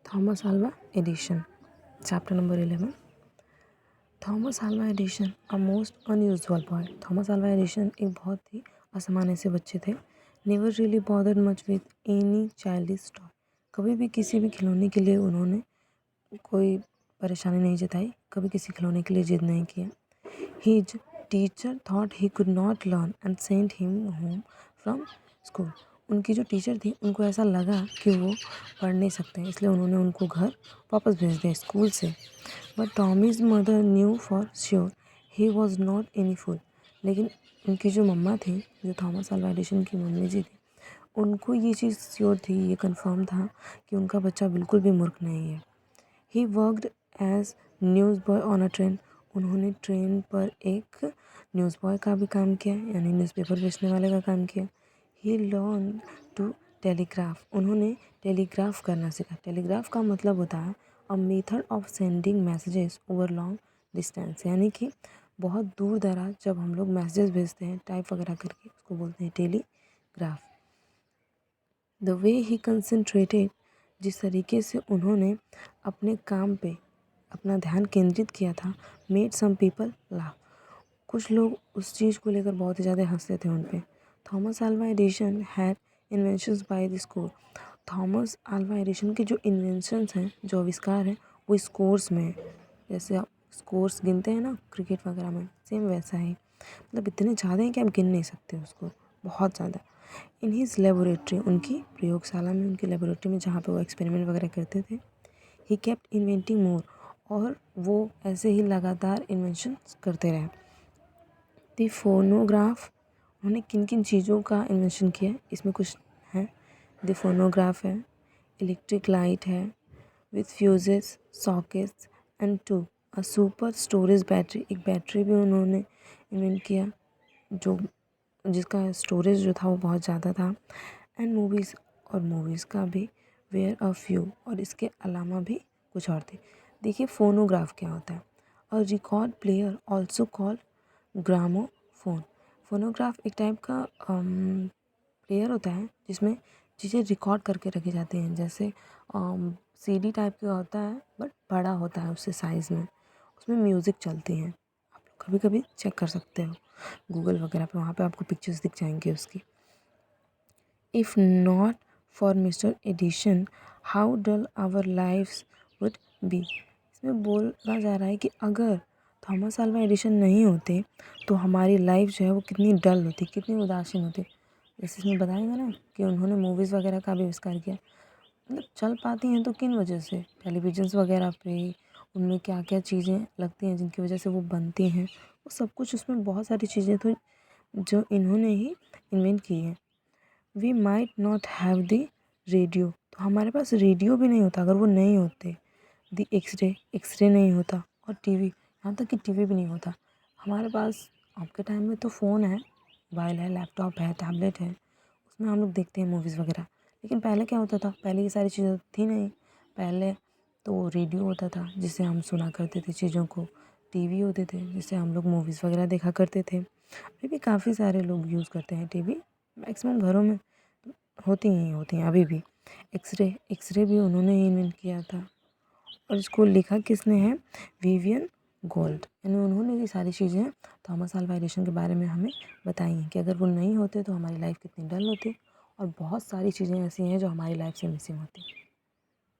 Thomas Alva addition, chapter number 11। Thomas Alva addition a most unusual boy. Thomas Alva addition एक बहुत ही असामान्य से बच्चे थे। Never really bothered much with any childish toy. कभी भी किसी भी खिलौने के लिए उन्होंने कोई परेशानी नहीं जताई, कभी किसी खिलौने के लिए जिद नहीं किया। His teacher thought he could not learn and sent him home from school. उनकी जो टीचर थी उनको ऐसा लगा कि वो पढ़ नहीं सकते, इसलिए उन्होंने उनको घर वापस भेज दिया स्कूल से। But Tommy's mother knew for sure he was not any fool. लेकिन उनकी जो मम्मा थी, जो थॉमस अल्वा एडिशन की मम्मी जी थी, उनको ये चीज़ श्योर थी, ये कंफर्म था कि उनका बच्चा बिल्कुल भी मूर्ख नहीं है। He worked as news boy on a train. उन्होंने ट्रेन पर एक न्यूज़ बॉय का भी काम किया, यानी न्यूज़पेपर बेचने वाले का काम किया। ही लर्न टू टेलीग्राफ। उन्होंने टेलीग्राफ करना सीखा। टेलीग्राफ का मतलब होता है a method of sending messages over long distance, यानी कि बहुत दूर दराज जब हम लोग मैसेजेस भेजते हैं टाइप वगैरह करके, उसको बोलते हैं telegraph. The way he concentrated, जिस तरीके से उन्होंने अपने काम पे अपना ध्यान केंद्रित किया था, मेड सम पीपल लाफ। कुछ लोग उस चीज़ को लेकर बहुत ही ज़्यादा हंसते थे उन पे। Thomas Alva addition had inventions by the score. Thomas Alva addition के जो इन्वेंशंस हैं, जो आविष्कार हैं, वो स्कोर्स में है। जैसे आप स्कोर्स गिनते हैं ना क्रिकेट वगैरह में, सेम वैसा ही। मतलब इतने ज़्यादा हैं कि आप गिन नहीं सकते उसको, बहुत ज़्यादा। इन हिज लेबोरेटरी, उनकी प्रयोगशाला में, उनकी लेबोरेटरी में जहाँ पे वो एक्सपेरिमेंट वगैरह करते थे, ही केप्ट इन्वेंटिंग मोर, और वो ऐसे ही लगातार इन्वेंशन करते रहे। द फोनोग्राफ, उन्होंने किन किन चीज़ों का इन्वेंशन किया इसमें कुछ है। द फोनोग्राफ है, इलेक्ट्रिक लाइट है with fuses, sockets and to a super storage battery. एक बैटरी भी उन्होंने इन्वेंट किया जो जिसका स्टोरेज जो था वो बहुत ज़्यादा था। एंड मूवीज़, और मूवीज़ का भी वेयर अ फ्यू, और इसके अलावा भी कुछ और थे। देखिए फोनोग्राफ क्या होता है। A record player also called gramophone. Phonograph एक टाइप का प्लेयर होता है जिसमें चीज़ें रिकॉर्ड करके रखी जाती हैं, जैसे सीडी टाइप का होता है बट बड़ा होता है उससे साइज़ में, उसमें म्यूज़िक चलती हैं। आप लोग कभी कभी चेक कर सकते हो गूगल वगैरह पे, वहाँ पे आपको पिक्चर्स दिख जाएंगी उसकी। If not for Mr Edison how dull our lifes would be. इसमें बोला जा रहा है कि अगर थॉमस अल्वा एडिशन नहीं होते तो हमारी लाइफ जो है वो कितनी डल होती, कितनी उदासीन होती। जैसे इसमें बताएगा ना कि उन्होंने मूवीज़ वगैरह का भी आविष्कार किया। मतलब चल पाती हैं तो किन वजह से, टेलीविजन्स वगैरह पे उनमें क्या क्या चीज़ें लगती हैं जिनकी वजह से वो बनती हैं, वो सब कुछ उसमें बहुत सारी चीज़ें तो जो इन्होंने ही इन्वेंट की है। We might not have the radio, तो हमारे पास रेडियो भी नहीं होता अगर वो नहीं होते। द एक्सरे नहीं होता, और टीवी, यहाँ तक कि टीवी भी नहीं होता हमारे पास। आपके टाइम में तो फ़ोन है, मोबाइल है, लैपटॉप है, टैबलेट है, उसमें हम लोग देखते हैं मूवीज़ वगैरह। लेकिन पहले क्या होता था, पहले ये सारी चीज़ें थी नहीं। पहले तो रेडियो होता था जिससे हम सुना करते थे चीज़ों को, टीवी होते थे जिससे हम लोग मूवीज़ वगैरह देखा करते थे। अभी भी काफ़ी सारे लोग यूज़ करते हैं टीवी, मैक्सिमम घरों में होती हैं अभी भी। एक्सरे भी उन्होंने ही इन्वेंट किया था, और इसको लिखा किसने है, विवियन गोल्ड। यानी उन्होंने ये सारी चीज़ें थॉमस अल्वा एडिशन के बारे में हमें बताई हैं कि अगर वो नहीं होते तो हमारी लाइफ कितनी डल होती, और बहुत सारी चीज़ें ऐसी हैं जो हमारी लाइफ से मिसिंग होती।